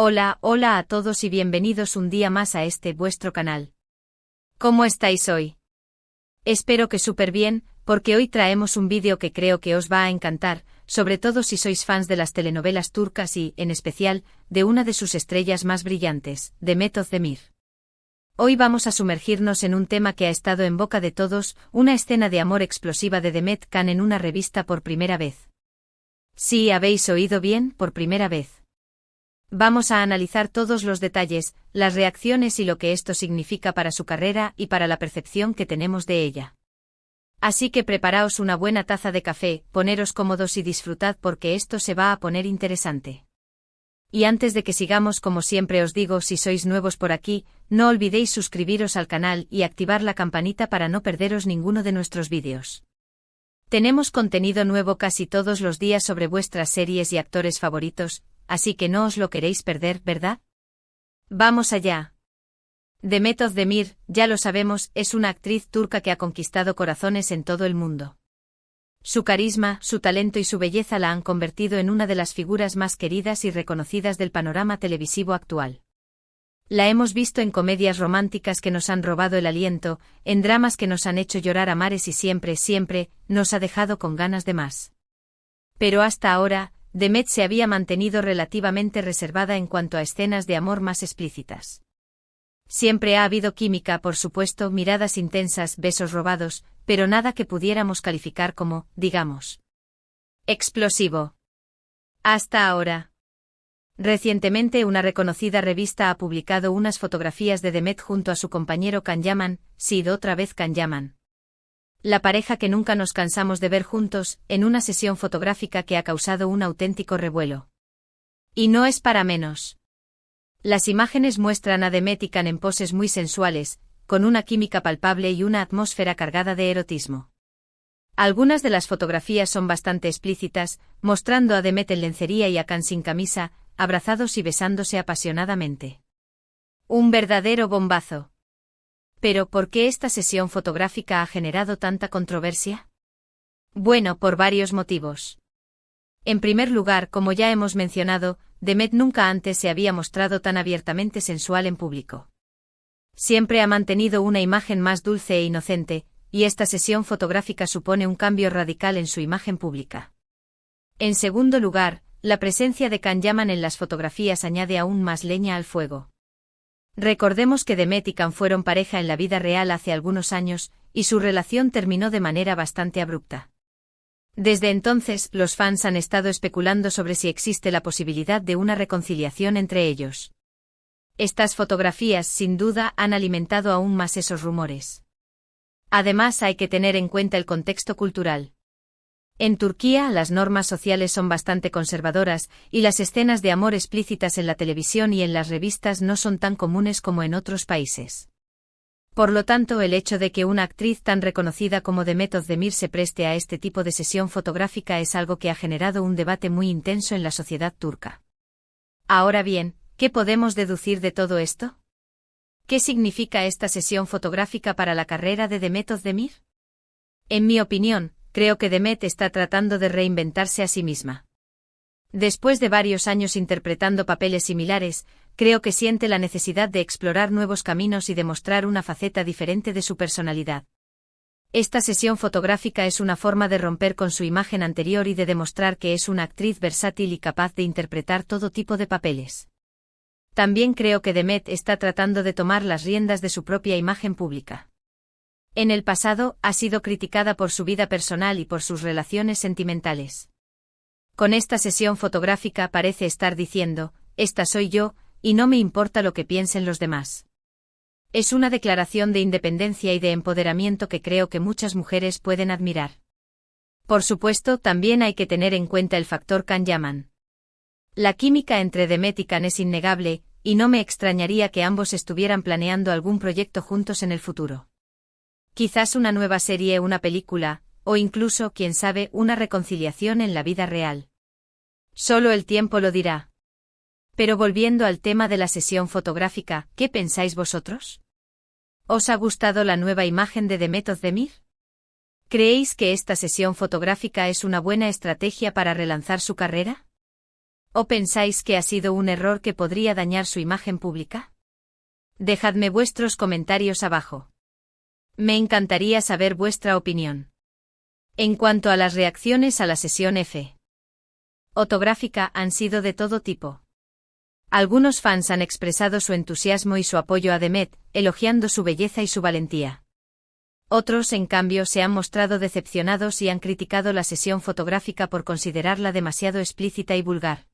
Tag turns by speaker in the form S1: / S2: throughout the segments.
S1: Hola a todos y bienvenidos un día más a este vuestro canal. ¿Cómo estáis hoy? Espero que súper bien, porque hoy traemos un vídeo que creo que os va a encantar, sobre todo si sois fans de las telenovelas turcas y, en especial, de una de sus estrellas más brillantes, Demet Özdemir. Hoy vamos a sumergirnos en un tema que ha estado en boca de todos, una escena de amor explosiva de Demet Kan en una revista por primera vez. Sí, habéis oído bien, por primera vez. Vamos a analizar todos los detalles, las reacciones y lo que esto significa para su carrera y para la percepción que tenemos de ella. Así que preparaos una buena taza de café, poneros cómodos y disfrutad porque esto se va a poner interesante. Y antes de que sigamos, como siempre os digo, si sois nuevos por aquí, no olvidéis suscribiros al canal y activar la campanita para no perderos ninguno de nuestros vídeos. Tenemos contenido nuevo casi todos los días sobre vuestras series y actores favoritos, así que no os lo queréis perder, ¿verdad? ¡Vamos allá! Demet Özdemir, ya lo sabemos, es una actriz turca que ha conquistado corazones en todo el mundo. Su carisma, su talento y su belleza la han convertido en una de las figuras más queridas y reconocidas del panorama televisivo actual. La hemos visto en comedias románticas que nos han robado el aliento, en dramas que nos han hecho llorar a mares y siempre, nos ha dejado con ganas de más. Pero hasta ahora, Demet se había mantenido relativamente reservada en cuanto a escenas de amor más explícitas. Siempre ha habido química, por supuesto, miradas intensas, besos robados, pero nada que pudiéramos calificar como, digamos, explosivo. Hasta ahora. Recientemente una reconocida revista ha publicado unas fotografías de Demet junto a su compañero Can Yaman, sí, otra vez Can Yaman. La pareja que nunca nos cansamos de ver juntos, en una sesión fotográfica que ha causado un auténtico revuelo. Y no es para menos. Las imágenes muestran a Demet y Can en poses muy sensuales, con una química palpable y una atmósfera cargada de erotismo. Algunas de las fotografías son bastante explícitas, mostrando a Demet en lencería y a Can sin camisa, abrazados y besándose apasionadamente. Un verdadero bombazo. ¿Pero por qué esta sesión fotográfica ha generado tanta controversia? Bueno, por varios motivos. En primer lugar, como ya hemos mencionado, Demet nunca antes se había mostrado tan abiertamente sensual en público. Siempre ha mantenido una imagen más dulce e inocente, y esta sesión fotográfica supone un cambio radical en su imagen pública. En segundo lugar, la presencia de Can Yaman en las fotografías añade aún más leña al fuego. Recordemos que Demet y Can fueron pareja en la vida real hace algunos años, y su relación terminó de manera bastante abrupta. Desde entonces, los fans han estado especulando sobre si existe la posibilidad de una reconciliación entre ellos. Estas fotografías, sin duda, han alimentado aún más esos rumores. Además, hay que tener en cuenta el contexto cultural. En Turquía, las normas sociales son bastante conservadoras, y las escenas de amor explícitas en la televisión y en las revistas no son tan comunes como en otros países. Por lo tanto, el hecho de que una actriz tan reconocida como Demet Özdemir se preste a este tipo de sesión fotográfica es algo que ha generado un debate muy intenso en la sociedad turca. Ahora bien, ¿qué podemos deducir de todo esto? ¿Qué significa esta sesión fotográfica para la carrera de Demet Özdemir? En mi opinión, creo que Demet está tratando de reinventarse a sí misma. Después de varios años interpretando papeles similares, creo que siente la necesidad de explorar nuevos caminos y demostrar una faceta diferente de su personalidad. Esta sesión fotográfica es una forma de romper con su imagen anterior y de demostrar que es una actriz versátil y capaz de interpretar todo tipo de papeles. También creo que Demet está tratando de tomar las riendas de su propia imagen pública. En el pasado, ha sido criticada por su vida personal y por sus relaciones sentimentales. Con esta sesión fotográfica parece estar diciendo, esta soy yo, y no me importa lo que piensen los demás. Es una declaración de independencia y de empoderamiento que creo que muchas mujeres pueden admirar. Por supuesto, también hay que tener en cuenta el factor Can Yaman. La química entre Demet y Can es innegable, y no me extrañaría que ambos estuvieran planeando algún proyecto juntos en el futuro. Quizás una nueva serie, una película, o incluso, quién sabe, una reconciliación en la vida real. Solo el tiempo lo dirá. Pero volviendo al tema de la sesión fotográfica, ¿qué pensáis vosotros? ¿Os ha gustado la nueva imagen de Demet Özdemir? ¿Creéis que esta sesión fotográfica es una buena estrategia para relanzar su carrera? ¿O pensáis que ha sido un error que podría dañar su imagen pública? Dejadme vuestros comentarios abajo. Me encantaría saber vuestra opinión. En cuanto a las reacciones a la sesión fotográfica han sido de todo tipo. Algunos fans han expresado su entusiasmo y su apoyo a Demet, elogiando su belleza y su valentía. Otros, en cambio, se han mostrado decepcionados y han criticado la sesión fotográfica por considerarla demasiado explícita y vulgar.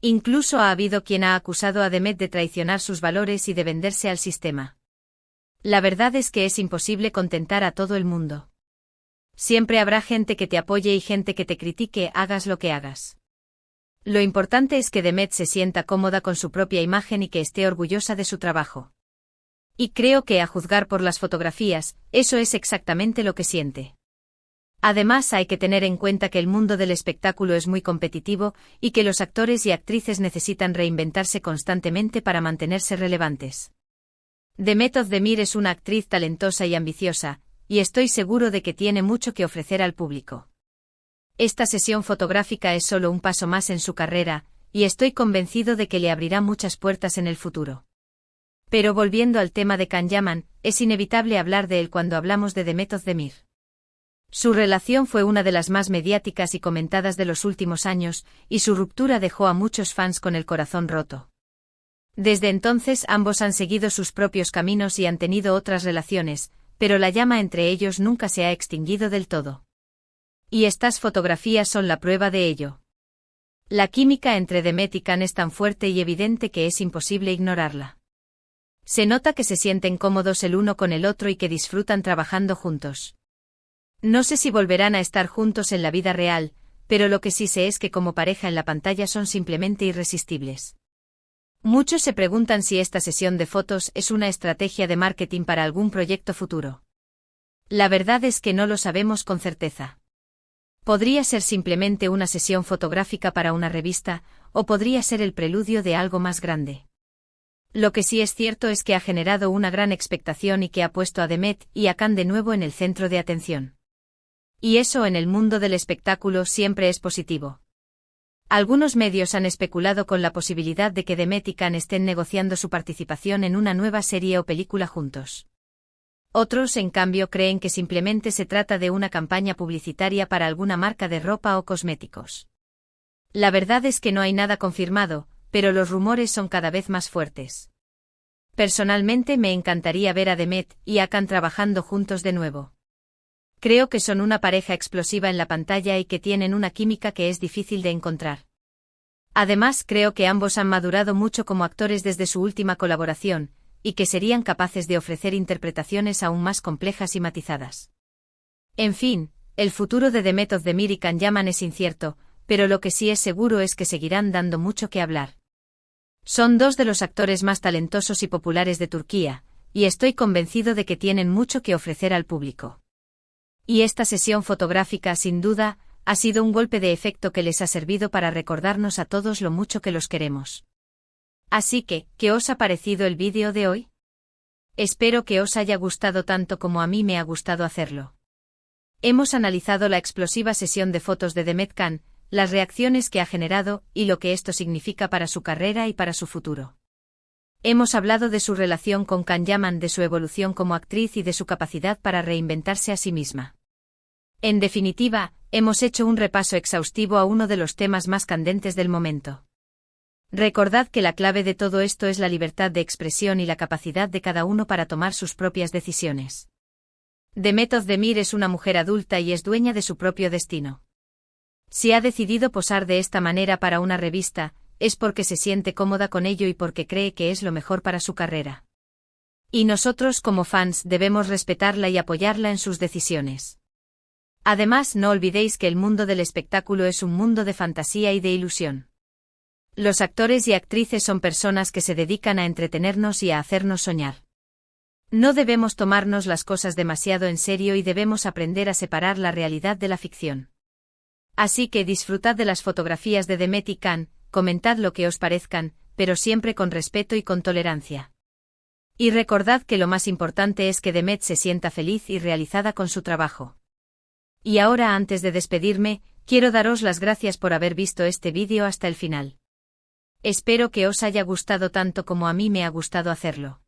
S1: Incluso ha habido quien ha acusado a Demet de traicionar sus valores y de venderse al sistema. La verdad es que es imposible contentar a todo el mundo. Siempre habrá gente que te apoye y gente que te critique, hagas lo que hagas. Lo importante es que Demet se sienta cómoda con su propia imagen y que esté orgullosa de su trabajo. Y creo que, a juzgar por las fotografías, eso es exactamente lo que siente. Además, hay que tener en cuenta que el mundo del espectáculo es muy competitivo y que los actores y actrices necesitan reinventarse constantemente para mantenerse relevantes. Demet Özdemir es una actriz talentosa y ambiciosa, y estoy seguro de que tiene mucho que ofrecer al público. Esta sesión fotográfica es solo un paso más en su carrera, y estoy convencido de que le abrirá muchas puertas en el futuro. Pero volviendo al tema de Can Yaman, es inevitable hablar de él cuando hablamos de Demet Özdemir. Su relación fue una de las más mediáticas y comentadas de los últimos años, y su ruptura dejó a muchos fans con el corazón roto. Desde entonces ambos han seguido sus propios caminos y han tenido otras relaciones, pero la llama entre ellos nunca se ha extinguido del todo. Y estas fotografías son la prueba de ello. La química entre Demet y Can es tan fuerte y evidente que es imposible ignorarla. Se nota que se sienten cómodos el uno con el otro y que disfrutan trabajando juntos. No sé si volverán a estar juntos en la vida real, pero lo que sí sé es que como pareja en la pantalla son simplemente irresistibles. Muchos se preguntan si esta sesión de fotos es una estrategia de marketing para algún proyecto futuro. La verdad es que no lo sabemos con certeza. Podría ser simplemente una sesión fotográfica para una revista, o podría ser el preludio de algo más grande. Lo que sí es cierto es que ha generado una gran expectación y que ha puesto a Demet y a Can de nuevo en el centro de atención. Y eso en el mundo del espectáculo siempre es positivo. Algunos medios han especulado con la posibilidad de que Demet y Can estén negociando su participación en una nueva serie o película juntos. Otros, en cambio, creen que simplemente se trata de una campaña publicitaria para alguna marca de ropa o cosméticos. La verdad es que no hay nada confirmado, pero los rumores son cada vez más fuertes. Personalmente me encantaría ver a Demet y a Can trabajando juntos de nuevo. Creo que son una pareja explosiva en la pantalla y que tienen una química que es difícil de encontrar. Además, creo que ambos han madurado mucho como actores desde su última colaboración, y que serían capaces de ofrecer interpretaciones aún más complejas y matizadas. En fin, el futuro de Demet Özdemir y Can Yaman es incierto, pero lo que sí es seguro es que seguirán dando mucho que hablar. Son dos de los actores más talentosos y populares de Turquía, y estoy convencido de que tienen mucho que ofrecer al público. Y esta sesión fotográfica, sin duda, ha sido un golpe de efecto que les ha servido para recordarnos a todos lo mucho que los queremos. Así que, ¿qué os ha parecido el vídeo de hoy? Espero que os haya gustado tanto como a mí me ha gustado hacerlo. Hemos analizado la explosiva sesión de fotos de Demet Can, las reacciones que ha generado y lo que esto significa para su carrera y para su futuro. Hemos hablado de su relación con Can Yaman, de su evolución como actriz y de su capacidad para reinventarse a sí misma. En definitiva, hemos hecho un repaso exhaustivo a uno de los temas más candentes del momento. Recordad que la clave de todo esto es la libertad de expresión y la capacidad de cada uno para tomar sus propias decisiones. Demet Özdemir es una mujer adulta y es dueña de su propio destino. Si ha decidido posar de esta manera para una revista, es porque se siente cómoda con ello y porque cree que es lo mejor para su carrera. Y nosotros como fans debemos respetarla y apoyarla en sus decisiones. Además, no olvidéis que el mundo del espectáculo es un mundo de fantasía y de ilusión. Los actores y actrices son personas que se dedican a entretenernos y a hacernos soñar. No debemos tomarnos las cosas demasiado en serio y debemos aprender a separar la realidad de la ficción. Así que disfrutad de las fotografías de Demet y Can, comentad lo que os parezcan, pero siempre con respeto y con tolerancia. Y recordad que lo más importante es que Demet se sienta feliz y realizada con su trabajo. Y ahora, antes de despedirme, Quiero daros las gracias por haber visto este vídeo hasta el final. Espero que os haya gustado tanto como a mí me ha gustado hacerlo.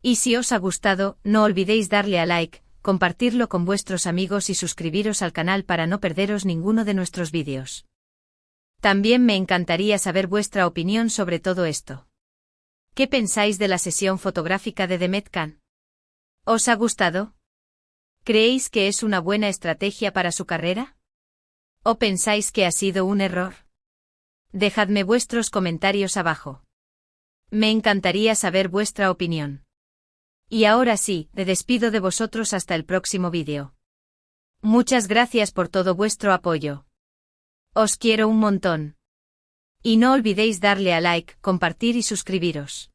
S1: Y si os ha gustado, no olvidéis darle a like, compartirlo con vuestros amigos y suscribiros al canal para no perderos ninguno de nuestros vídeos. También me encantaría saber vuestra opinión sobre todo esto. ¿Qué pensáis de la sesión fotográfica de Demet Khan? ¿Os ha gustado? ¿Creéis que es una buena estrategia para su carrera? ¿O pensáis que ha sido un error? Dejadme vuestros comentarios abajo. Me encantaría saber vuestra opinión. Y ahora sí, me despido de vosotros hasta el próximo vídeo. Muchas gracias por todo vuestro apoyo. Os quiero un montón. Y no olvidéis darle a like, compartir y suscribiros.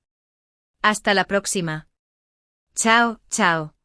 S1: Hasta la próxima. Chao, chao.